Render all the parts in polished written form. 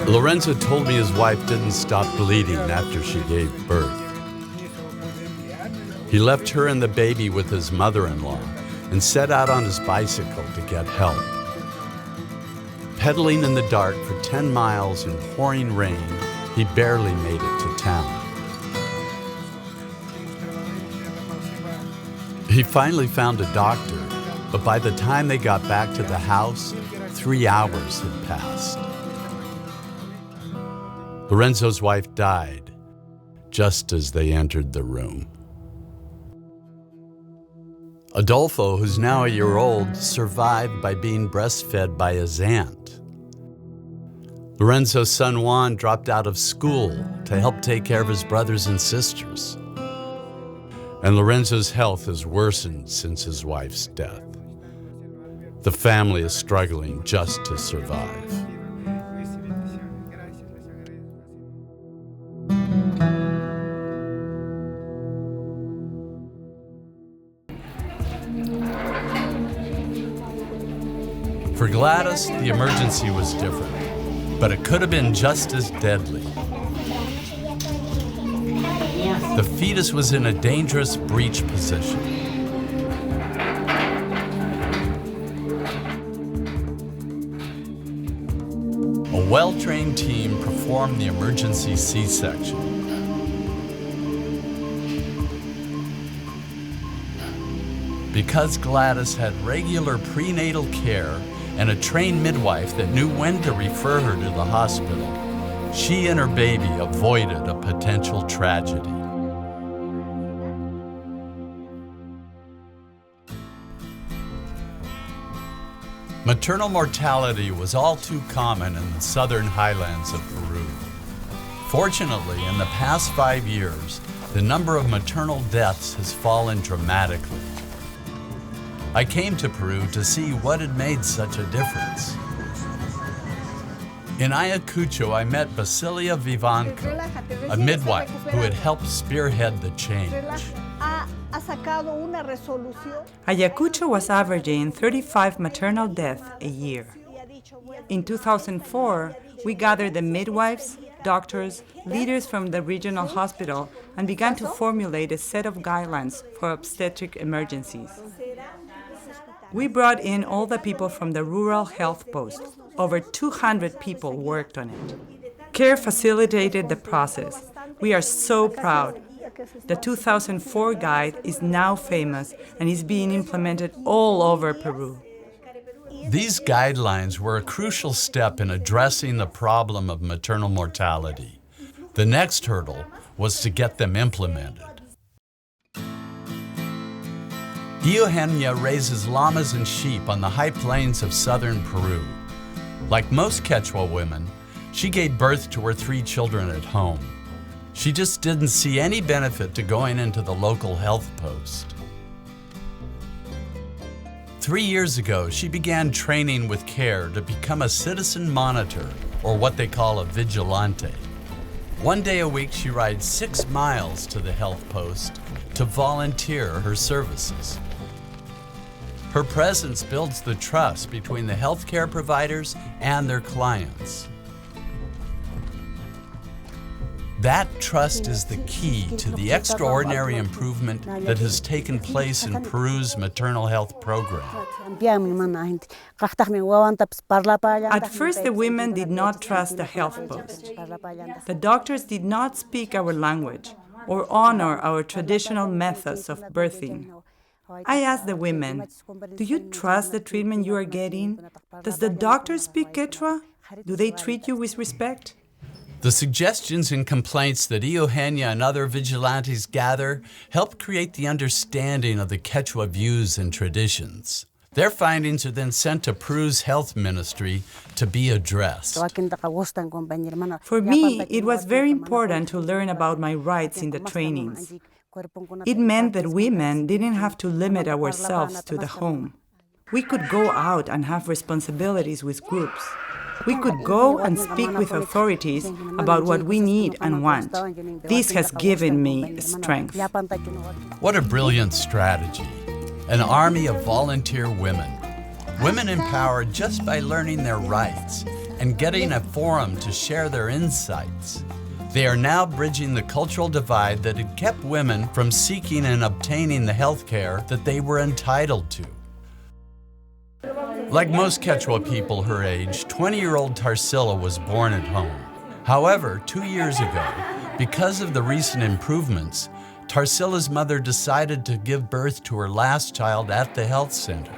Lorenzo told me his wife didn't stop bleeding after she gave birth. He left her and the baby with his mother-in-law and set out on his bicycle to get help. Pedaling in the dark for 10 miles in pouring rain, he barely made it to town. He finally found a doctor, but by the time they got back to the house, 3 hours had passed. Lorenzo's wife died just as they entered the room. Adolfo, who's now a year old, survived by being breastfed by his aunt. Lorenzo's son Juan dropped out of school to help take care of his brothers and sisters. And Lorenzo's health has worsened since his wife's death. The family is struggling just to survive. For Gladys, the emergency was different, but it could have been just as deadly. The fetus was in a dangerous breech position. A well-trained team performed the emergency C-section. Because Gladys had regular prenatal care and a trained midwife that knew when to refer her to the hospital, she and her baby avoided a potential tragedy. Maternal mortality was all too common in the southern highlands of Peru. Fortunately, in the past 5 years, the number of maternal deaths has fallen dramatically. I came to Peru to see what had made such a difference. In Ayacucho, I met Basilia Vivanco, a midwife who had helped spearhead the change. Ayacucho was averaging 35 maternal deaths a year. In 2004, we gathered the midwives, doctors, leaders from the regional hospital, and began to formulate a set of guidelines for obstetric emergencies. We brought in all the people from the rural health post. Over 200 people worked on it. CARE facilitated the process. We are so proud. The 2004 guide is now famous and is being implemented all over Peru. These guidelines were a crucial step in addressing the problem of maternal mortality. The next hurdle was to get them implemented. Eugenia raises llamas and sheep on the high plains of southern Peru. Like most Quechua women, she gave birth to her 3 children at home. She just didn't see any benefit to going into the local health post. 3 years ago, she began training with CARE to become a citizen monitor, or what they call a vigilante. 1 day a week, she rides 6 miles to the health post to volunteer her services. Her presence builds the trust between the healthcare providers and their clients. That trust is the key to the extraordinary improvement that has taken place in Peru's maternal health program. At first, the women did not trust the health post. The doctors did not speak our language or honor our traditional methods of birthing. I asked the women, "Do you trust the treatment you are getting? Does the doctor speak Quechua? Do they treat you with respect?" The suggestions and complaints that Eugenia and other vigilantes gather help create the understanding of the Quechua views and traditions. Their findings are then sent to Peru's health ministry to be addressed. For me, it was very important to learn about my rights in the trainings. It meant that women didn't have to limit ourselves to the home. We could go out and have responsibilities with groups. We could go and speak with authorities about what we need and want. This has given me strength. What a brilliant strategy. an army of volunteer women. Women empowered just by learning their rights and getting a forum to share their insights. They are now bridging the cultural divide that had kept women from seeking and obtaining the health care that they were entitled to. Like most Quechua people her age, 20-year-old Tarsila was born at home. However, 2 years ago, because of the recent improvements, Tarsila's mother decided to give birth to her last child at the health center.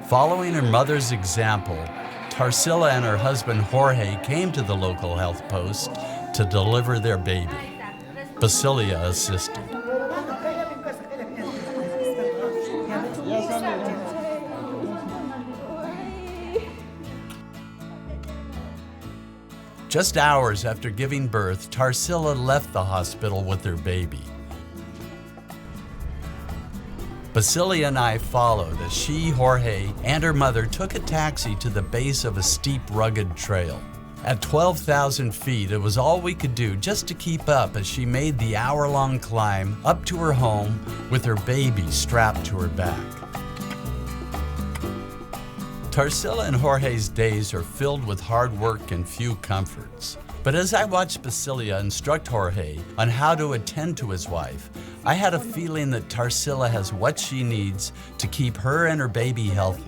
Following her mother's example, Tarsila and her husband Jorge came to the local health post to deliver their baby. Basilia assisted. Just hours after giving birth, Tarsila left the hospital with her baby. Basilia and I followed as she, Jorge, and her mother took a taxi to the base of a steep, rugged trail. At 12,000 feet, it was all we could do just to keep up as she made the hour-long climb up to her home with her baby strapped to her back. Tarsila and Jorge's days are filled with hard work and few comforts. But as I watched Basilia instruct Jorge on how to attend to his wife, I had a feeling that Tarsila has what she needs to keep her and her baby healthy.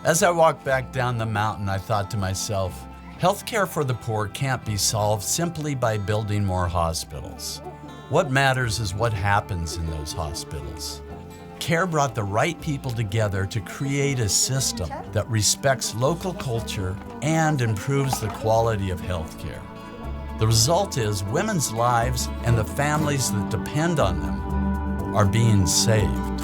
As I walked back down the mountain, I thought to myself, healthcare for the poor can't be solved simply by building more hospitals. What matters is what happens in those hospitals. CARE brought the right people together to create a system that respects local culture and improves the quality of healthcare. The result is women's lives and the families that depend on them are being saved.